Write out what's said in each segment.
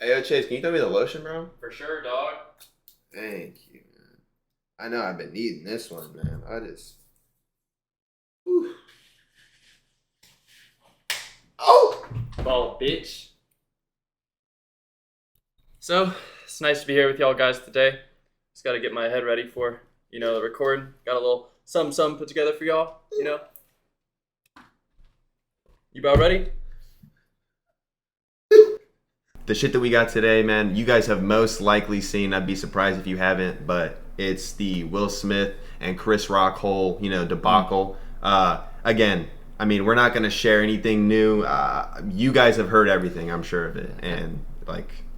Hey, yo, Chase, can you throw me the lotion, bro? For sure, dog. Thank you, man. I know I've been needing this one, man. Whew. Oh! Ball, bitch. So, it's nice to be here with y'all guys today. Just gotta get my head ready for, the recording. Got a little something put together for y'all, You about ready? The shit that we got today, man, you guys have most likely seen. I'd be surprised if you haven't, but it's the Will Smith and Chris Rock whole, debacle. Again, I mean, we're not going to share anything new. You guys have heard everything, I'm sure of it. And,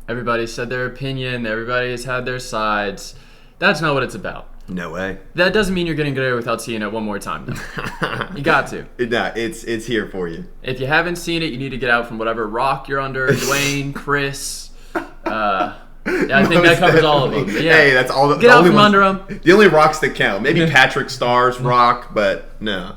Everybody said their opinion. Everybody has had their sides. That's not what it's about. No way. That doesn't mean you're getting good without seeing it one more time, though. You got to. Nah, it's here for you. If you haven't seen it, you need to get out from whatever rock you're under. Dwayne, Chris. I think that covers all of them. Yeah. Hey, that's all. Get out from under them. The only rocks that count. Maybe Patrick Starr's rock, but no.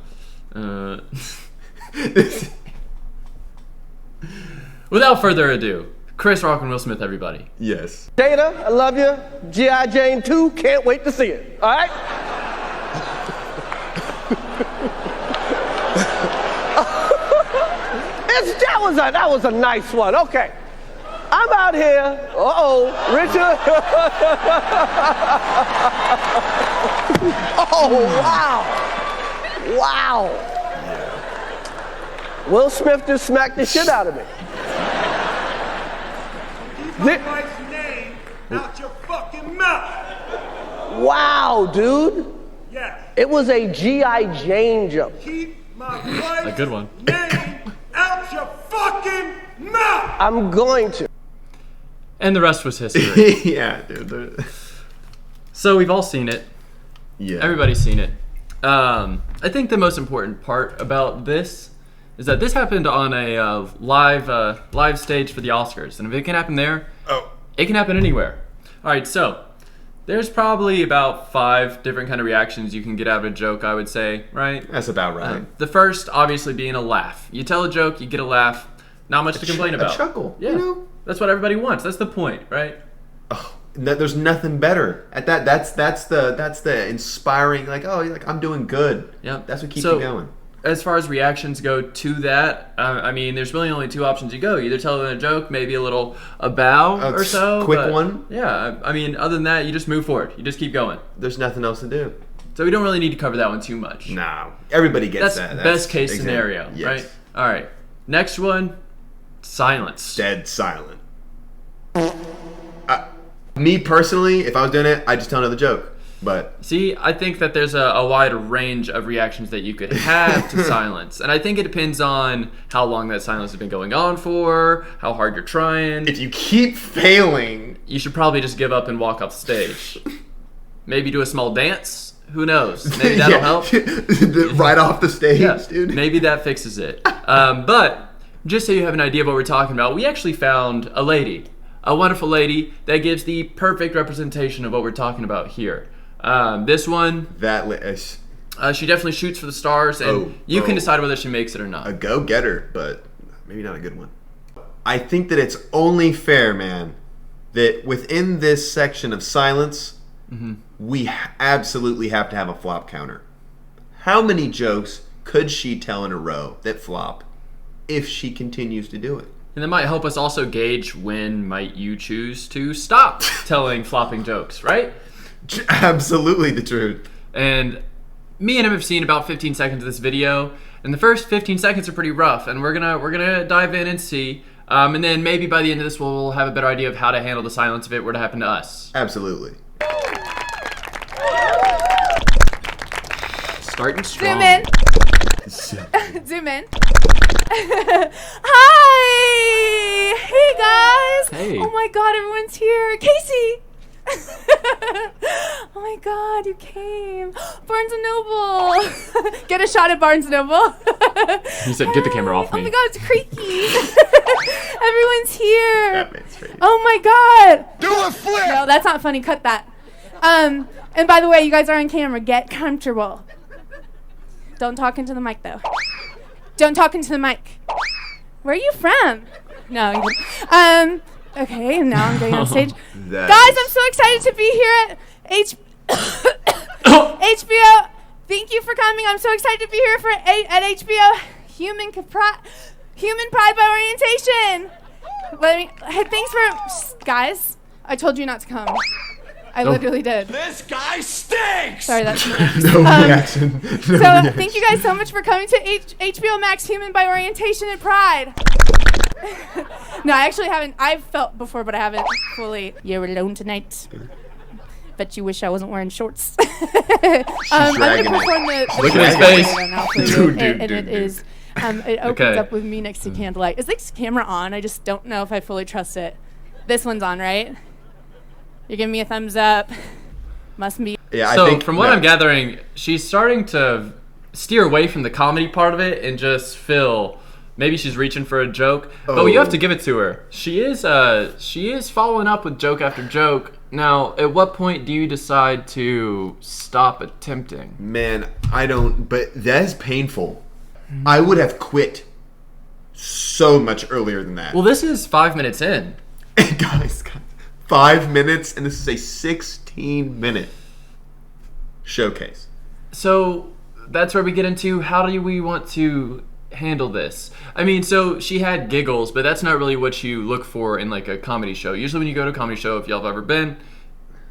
Without further ado, Chris Rock and Will Smith, everybody. Yes. Dana, I love you. G.I. Jane 2, can't wait to see it. All right? that was a nice one. Okay. I'm out here. Richard. Oh, wow. Wow. Yeah. Will Smith just smacked the shit out of me. Keep my wife's name out your fucking mouth. Wow, dude. Yes. It was a G.I. Jane jump. Keep my wife's a good one. name out your fucking mouth. I'm going to. And the rest was history. Yeah, dude. So we've all seen it. Yeah. Everybody's seen it. I think the most important part about this is that this happened on a live stage for the Oscars. And if it can happen there, it can happen anywhere. All right, so there's probably about 5 different kind of reactions you can get out of a joke, I would say, right? That's about right. The first, obviously, being a laugh. You tell a joke, you get a laugh. Not much to complain about. A chuckle. Yeah. That's what everybody wants. That's the point, right? Oh, there's nothing better at that. That's the inspiring. I'm doing good. Yeah. That's what keeps you going. As far as reactions go to that, I mean, there's really only 2 options you go. You either tell them a joke, maybe a bow or so. Quick one. Yeah. I mean, other than that, you just move forward. You just keep going. There's nothing else to do. So we don't really need to cover that one too much. No. Everybody gets that. That's best case scenario, yes. Right? All right. Next one, silence. Dead silent. Me personally, if I was doing it, I'd just tell another joke. But see, I think that there's a wide range of reactions that you could have to silence. And I think it depends on how long that silence has been going on for, how hard you're trying. If you keep failing, you should probably just give up and walk off the stage. Maybe do a small dance. Who knows? Maybe that'll help. Right off the stage, dude. Maybe that fixes it. But just so you have an idea of what we're talking about, we actually found a wonderful lady that gives the perfect representation of what we're talking about here. This one, she definitely shoots for the stars, and you can decide whether she makes it or not. A go-getter, but maybe not a good one. I think that it's only fair, man, that within this section of silence, we absolutely have to have a flop counter. How many jokes could she tell in a row that flop if she continues to do it? And that might help us also gauge when might you choose to stop telling flopping jokes, right? Absolutely the truth. And me and him have seen about 15 seconds of this video, and the first 15 seconds are pretty rough, and we're gonna dive in and see. And then maybe by the end of this, we'll have a better idea of how to handle the silence if it were to happen to us. Absolutely. Starting strong. Zoom in. Hi! Hey guys! Hey. Oh my god, everyone's here. Casey! Oh my god, you came. Barnes & Noble. Get a shot at Barnes & Noble. He said, get the camera off me. Oh my god, it's creaky. Everyone's here. That makes sense. Oh my god. Do a flip. No, that's not funny. Cut that. And by the way, you guys are on camera. Get comfortable. Don't talk into the mic, though. Don't talk into the mic. Where are you from? No. Okay, and now I'm going on stage. That Guys, is- I'm so excited to be here at HBO. Thank you for coming. I'm so excited to be here at HBO. Human Pride by Orientation. Thanks for... Guys, I told you not to come. I literally did. This guy stinks! Sorry, that's me. No reaction. No So reaction. thank you guys so much for coming to HBO Max Human by Orientation and Pride. No, I actually haven't. I've felt before, but I haven't fully. You're alone tonight. Bet you wish I wasn't wearing shorts. I'm gonna dragging it. perform the Look at his face. now for you, Dude, and dude, it dude. is. It opens Okay. up with me next to candlelight. Is this camera on? I just don't know if I fully trust it. This one's on, right? You're giving me a thumbs up. Must be. Yeah, So I think from what I'm gathering, she's starting to steer away from the comedy part of it and just feel maybe she's reaching for a joke. But you have to give it to her. She is following up with joke after joke. Now, at what point do you decide to stop attempting? Man, I don't. But that is painful. I would have quit so much earlier than that. Well, this is 5 minutes in. guys, 5 minutes, and this is a 16-minute showcase. So that's where we get into how do we want to handle this. I mean, so she had giggles, but that's not really what you look for in like a comedy show. Usually when you go to a comedy show, if y'all have ever been,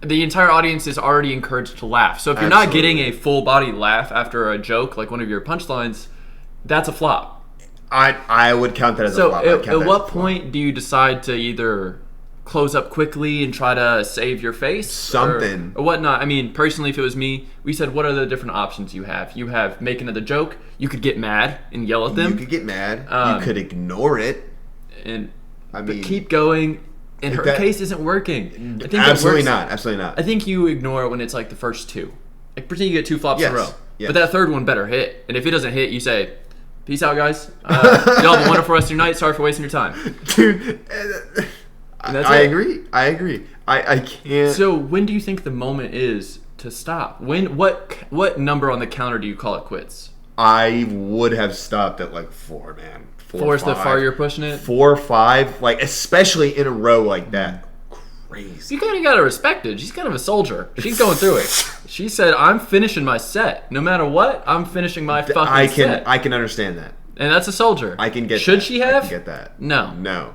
the entire audience is already encouraged to laugh. So if you're not Absolutely. getting a full body laugh after a joke, like one of your punchlines, that's a flop. I would count that as a So flop. I'd count that at as what a flop. point do you decide to either close up quickly and try to save your face? Something. Or whatnot? I mean, personally, if it was me, we said, what are the different options you have? You have making another joke. You could get mad and yell at You them. could get mad. Um, you could ignore it. And I but mean, keep going. In her that- case, isn't working. I think absolutely it works. not. Absolutely not. I think you ignore it when it's like the first two. Like pretend you get 2 flops in a Yes, row. yes. But that third one better hit. And if it doesn't hit, you say, peace out, guys. Y'all have a wonderful rest of your night. Sorry for wasting your time. Dude, And that's I it. agree. I agree. I can't. So when do you think the moment is to stop? What number on the counter do you call it quits? I would have stopped at like 4, man. 4 Four is the 5. far you're pushing it? 4 or 5, like especially in a row like that. Crazy. You kind of gotta respect it. She's kind of a soldier. She's going through it. She said, "I'm finishing my set. No matter what, I'm finishing my fucking set." I can understand that. And that's a soldier. I can get. Should that. she have? I can get that. No. No.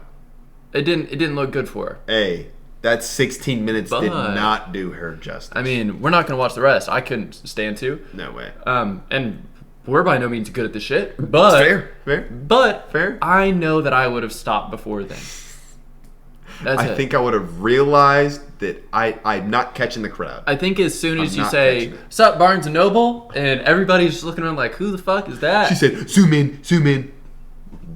It didn't look good for her. Hey, that 16 minutes did But- not do her justice. I mean, we're not gonna watch the rest. I couldn't stand to. No way. And we're by no means good at this shit. But Fair. Fair. I know that I would have stopped before then. That's I it. think I would have realized that I'm not catching the crowd. I think as soon as I'm you not say, catching it. "Sup, Barnes and Noble," and everybody's just looking around like, "Who the fuck is that?" She said, zoom in.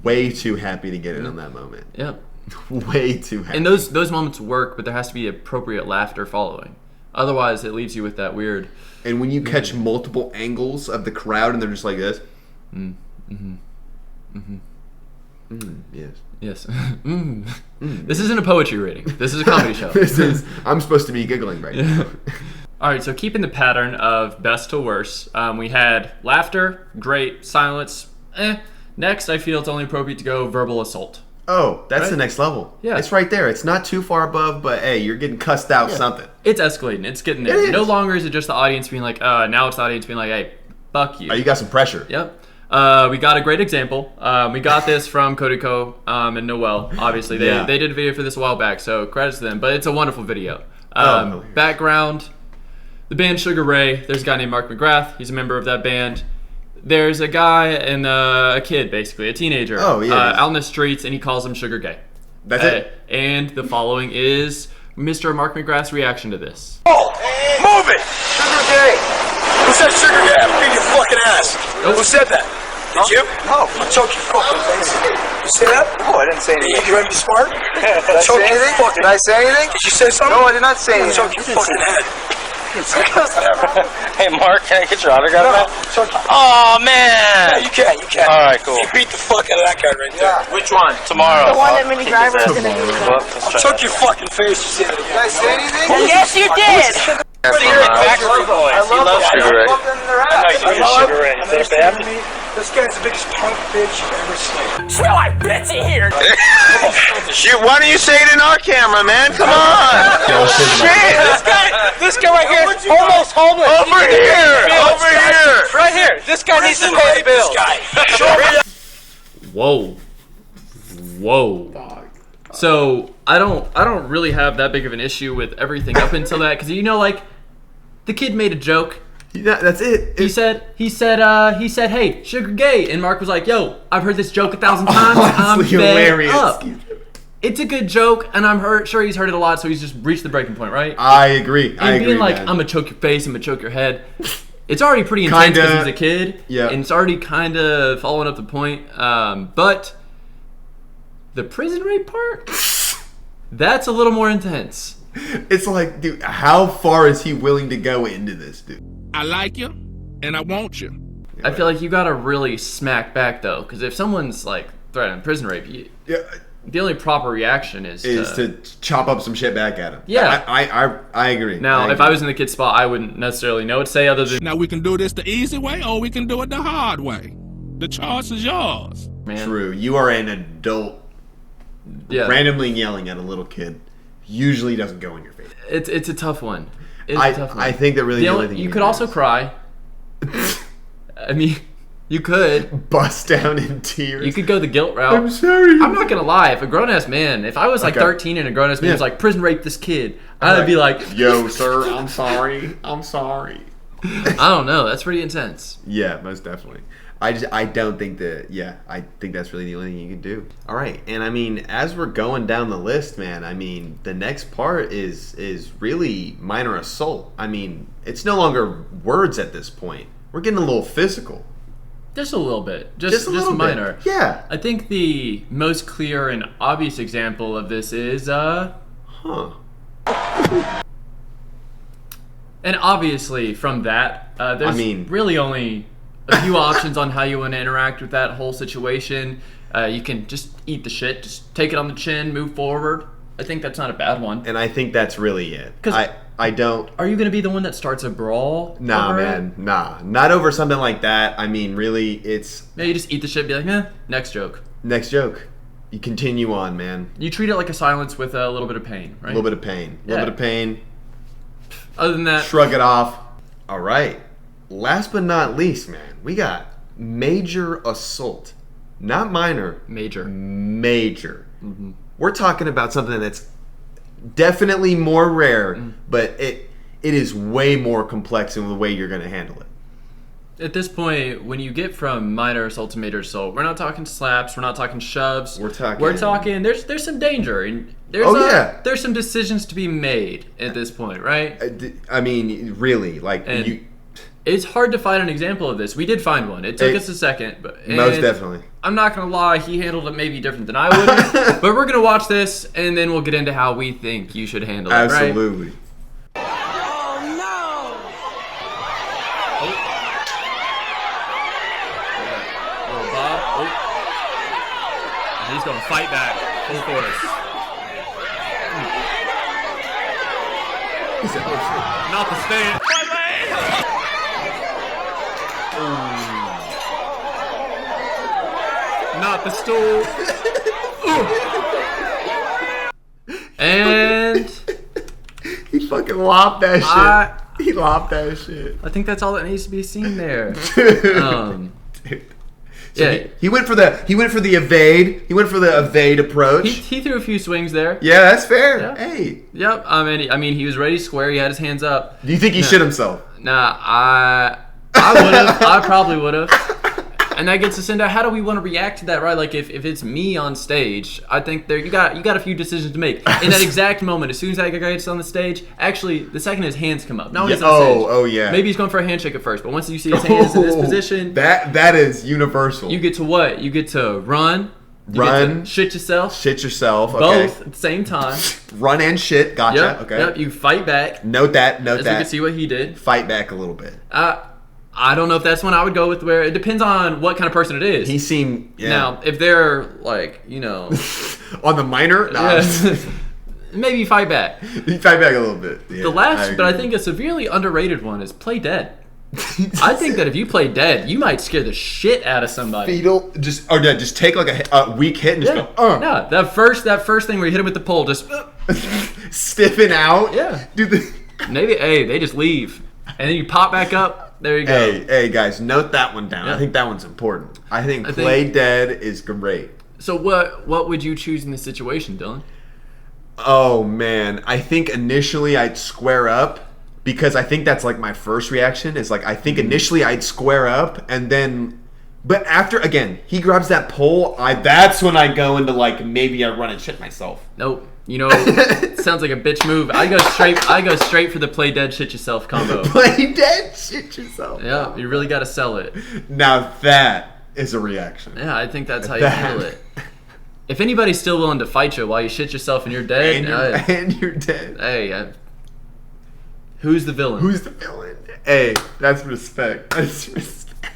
Way too happy to get in on that moment. "Yep." Way too happy. And those moments work, but there has to be appropriate laughter following. Otherwise, it leaves you with that weird. And when you catch multiple angles of the crowd and they're just like this. Yes. Yes. This isn't a poetry reading. This is a comedy show. I'm supposed to be giggling right now. All right, so keeping the pattern of best to worst, we had laughter, great, silence, Next, I feel it's only appropriate to go verbal assault. Oh, that's Right? the next level. Yeah. It's right there. It's not too far above, but hey, you're getting cussed out something. It's escalating. It's getting there. It is. No longer is it just the audience being like, now it's the audience being like, hey, fuck you. Oh, you got some pressure. Yep. We got a great example. We got this from Kodiko and Noel. Obviously, Yeah. they did a video for this a while back, so credits to them. But it's a wonderful video. Oh. Background: the band Sugar Ray. There's a guy named Mark McGrath. He's a member of that band. There's a guy and a kid, basically a teenager, Oh, yeah. out in the streets, and he calls him Sugar Gay. That's it. And the following is Mr. Mark McGrath's reaction to this. Oh, move it! Sugar Gay! Who said Sugar Gay? I'll beat your fucking ass. Who said that? Did you? No. I'll choke your fucking face. You say that? No, I didn't say anything. You ready to be smart? Did I say anything? Did I say anything? Did you say something? No, I did not say anything. Choke your fucking head. Hey, Mark, can I get your autograph, man? Oh, man! Yeah, you can, you can. All right, cool. You beat the fuck out of that guy right there. Which one? Tomorrow. The one that Minnie Driver is going to use. Well, let's I'll try choke your fucking face. You say that again. Did I say anything? Yes, you did. Backstreet Boys. He loves Sugar Ray. I know you do Sugar Ray. Is that bad? This guy's the biggest punk bitch you've ever seen. Smell like Betsy here. Shoot, why don't you say it in our camera, man? Come on! Shit! This guy right here is almost homeless. Over here! Over here! Right here. This guy needs to pay the bills. Whoa. So I don't really have that big of an issue with everything up until that, because like the kid made a joke. Yeah, that's it. He said, "Hey, Sugar gay," and Mark was like, "Yo, I've heard this joke 1,000 times. I'm fed hilarious. up." It's a good joke, and I'm sure he's heard it a lot, so he's just reached the breaking point, right? I agree. And being like, man. "I'm gonna choke your face, I'm gonna choke your head." It's already pretty intense because he's a kid, yeah, and it's already kind of following up the point. But the prison rape part, that's a little more intense. It's like, dude, how far is he willing to go into this, dude? I like you, and I want you. I feel like you gotta really smack back though, because if someone's like threatening prison rape, the only proper reaction is to chop up some shit back at him. Yeah, I agree. Now, if I was in the kid's spot, I wouldn't necessarily know what to say other than. Now we can do this the easy way, or we can do it the hard way. The choice is yours. Man. True. You are an adult. Yeah. Randomly yelling at a little kid usually doesn't go in your face. It's a tough one. I think that really the only thing you could also cry. I mean, you could bust down in tears. You could go the guilt route. I'm sorry. I'm not gonna lie. If a grown ass man, if I was like 13 and a grown ass man was like prison rape this kid, I'd be like, "Yo, sir, I'm sorry. I'm sorry." I don't know. That's pretty intense. Yeah, most definitely. I don't think that. Yeah, I think that's really the only thing you can do. All right, and I mean, as we're going down the list, man, I mean, the next part is really minor assault. I mean, it's no longer words at this point. We're getting a little physical. Just a little bit. Just a little minor. bit. Yeah. I think the most clear and obvious example of this is And obviously from that, there's really only a few options on how you want to interact with that whole situation. You can just eat the shit, just take it on the chin, move forward. I think that's not a bad one. And I think that's really it. I don't. Are you going to be the one that starts a brawl? Nah, man. Nah. Not over something like that. I mean, really, it's... Yeah, you just eat the shit and be like, next joke. Next joke. You continue on, man. You treat it like a silence with a little bit of pain, right? A little bit of pain. A little bit of pain. Other than that... Shrug it off. All right. Last but not least, man, we got major assault. Not minor. Major. Major. Mm-hmm. We're talking about something that's definitely more rare, but it is way more complex in the way you're going to handle it. At this point, when you get from minor assault to major assault, we're not talking slaps, we're not talking shoves. We're talking there's some danger, and there's some decisions to be made at this point, right? I mean, really, like it's hard to find an example of this. We did find one. It took us a second, but most definitely. I'm not gonna lie, he handled it maybe different than I would. But we're gonna watch this, and then we'll get into how we think you should handle it. Absolutely. Right? He's gonna fight back full force. He said, "Oh shit!" Not the stand. Not the stool. And he fucking lopped that shit. He lopped that shit. I think that's all that needs to be seen there. So yeah, he went for the evade. He went for the evade approach. He threw a few swings there. Yeah, that's fair. Yeah. Hey. Yep. I mean, he was ready to square. He had his hands up. Do you think he shit himself? Nah, I would have. I probably would have. And that gets us into how do we want to react to that, right? Like if it's me on stage, I think you got a few decisions to make in that exact moment. As soon as that guy gets on the stage, actually, the second his hands come up. Not when he's on stage. Oh yeah. Maybe he's going for a handshake at first, but once you see his hands in this position, that is universal. You get to what? You get to run. Run. Shit yourself. Shit yourself. Okay. Both at the same time. Run and shit. Gotcha. Yep, okay. Yep. You fight back. Note that. As we can see what he did. Fight back a little bit. I don't know if that's one I would go with. Where it depends on what kind of person it is. He seemed now if they're like on the minor. maybe fight back. You fight back a little bit. Yeah, The last, but I think a severely underrated one is play dead. I think that if you play dead, you might scare the shit out of somebody. Fetal, just take like a weak hit and just go. No, that first thing where you hit him with the pole, just stiffen out. Yeah. Dude, maybe they just leave, and then you pop back up. There you go. Hey guys, note that one down. Yeah. I think that one's important. I think play dead is great. So what would you choose in this situation, Dylan? Oh man, I think initially I'd square up. Because I think that's like my first reaction is like I think initially I'd square up and then, but after again he grabs that pole, that's when I go into like maybe I run and shit myself. Nope. You know, it sounds like a bitch move. I go straight for the play dead shit yourself combo. Play dead shit yourself. Yeah, you really got to sell it. Now that is a reaction. Yeah, I think that's how you handle it. If anybody's still willing to fight you while you shit yourself and you're dead, and you're dead. Hey. Who's the villain? Who's the villain? Hey, that's respect. That's respect.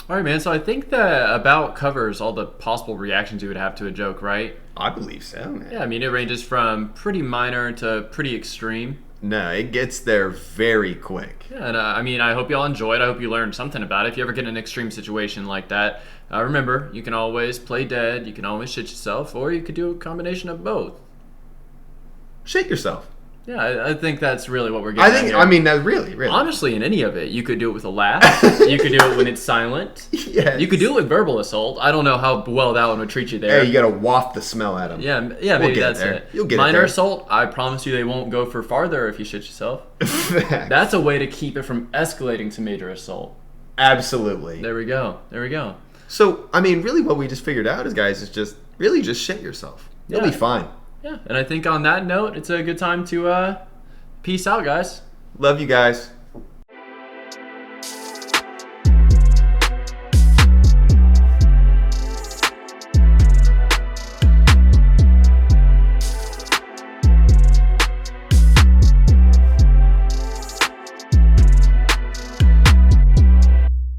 All right, man. So I think that about covers all the possible reactions you would have to a joke, right? I believe so, man. Yeah, I mean, it ranges from pretty minor to pretty extreme. No, it gets there very quick. Yeah, and I mean, I hope y'all enjoyed. I hope you learned something about it. If you ever get in an extreme situation like that, remember, you can always play dead, you can always shit yourself, or you could do a combination of both. Shake yourself. Yeah, I think that's really what we're getting at here. I mean, that's really. Honestly, in any of it, you could do it with a laugh. You could do it when it's silent. Yes. You could do it with verbal assault. I don't know how well that one would treat you there. Hey, you gotta waft the smell at them. Yeah, maybe that's it. You'll get Minor it there. assault, I promise you they won't go for farther if you shit yourself. That's a way to keep it from escalating to major assault. Absolutely. There we go. So, I mean, really what we just figured out is, guys, is just shit yourself. You'll be fine. Yeah, and I think on that note, it's a good time to peace out, guys. Love you guys.